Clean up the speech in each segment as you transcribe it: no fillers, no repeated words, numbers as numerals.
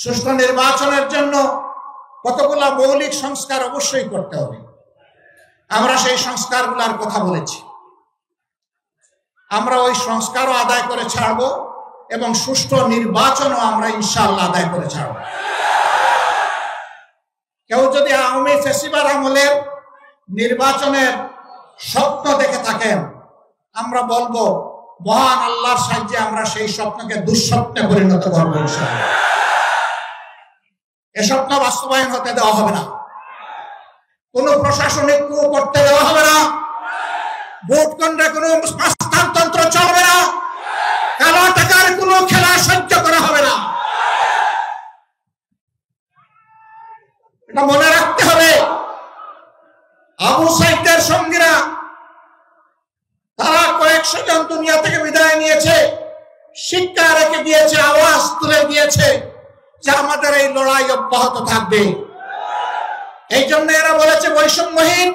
সুষ্ঠু নির্বাচনের জন্য কতগুলো মৌলিক সংস্কার অবশ্যই করতে হবে। আমরা সেই সংস্কারগুলোর কথা বলেছি। আমরা ওই সংস্কারও আদায় করে ছাড়বো এবং সুষ্ঠু নির্বাচনও আমরা ইনশাআল্লাহ আদায় করে ছাড়ব। কেউ যদি আওয়ামী ফ্যাসিবাদ আমলের নির্বাচনের স্বপ্ন দেখে থাকেন, আমরা বলবো মহান আল্লাহর সাহায্যে আমরা সেই স্বপ্নকে দুঃস্বপ্নে পরিণত করবো ইনশাআল্লাহ। এ স্বপ্ন বাস্তবায়ন হতে দেওয়া হবে না। কোন প্রশাসনিক কূপ করতে দেওয়া হবে না। ভোট কেন্দ্রে কোনো হস্তান্তর চলবে না। কালো টাকার কোনো খেলা সহ্য করা হবে না। এটা মনে রাখতে হবে। আবু সাইদের সঙ্গীরা তারা কয়েকশো জন দুনিয়া থেকে বিদায় নিয়েছে, শিক্ষা রেখে দিয়েছে, আওয়াজ তুলে দিয়েছে যে আমাদের এই লড়াই অব্যাহত থাকবে। এই জন্য এরা বলেছে বৈষম্যহীন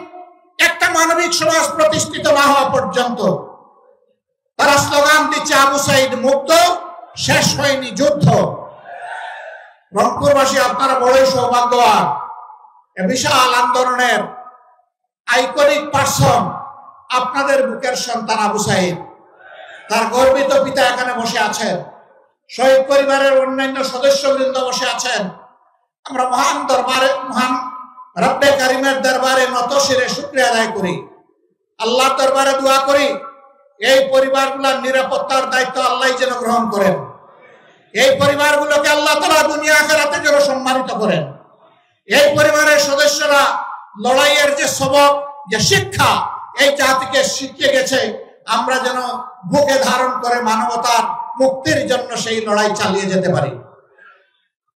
একটা মানবিক সমাজ প্রতিষ্ঠিত না হওয়া পর্যন্ত। তারা স্লোগান দিচ্ছে আবু সাইদ মুক্ত, শেষ হয়নি যুদ্ধ। রংপুরবাসী আপনারা বড়ই সৌভাগ্যবান। বিশাল আন্দোলনের আইকনিক পার্সন আপনাদের বুকের সন্তান আবু সাইদ। তার গর্বিত পিতা এখানে বসে আছেন, শহীদ পরিবারের অন্যান্য সদস্যবৃন্দ বসে আছেন। আমরা মহান দরবারে, মহান রব্বে কারিমের দরবারে নত শিরে শুকরিয়া আদায় করি, আল্লাহর দরবারে দোয়া করি এই পরিবারগুলোর নিরাপত্তার দায়িত্ব আল্লাহ যেন গ্রহণ করেন। এই পরিবারগুলোকে আল্লাহ তাআলা দুনিয়া আখিরাতে যেন সম্মানিত করেন। এই পরিবারের সদস্যরা লড়াইয়ের যে সবক, যে শিক্ষা এই জাতিকে শিখিয়ে গেছে, আমরা যেন বুকে ধারণ করে মানবতার মুক্তির জন্য সেই লড়াই চালিয়ে যেতে পারি।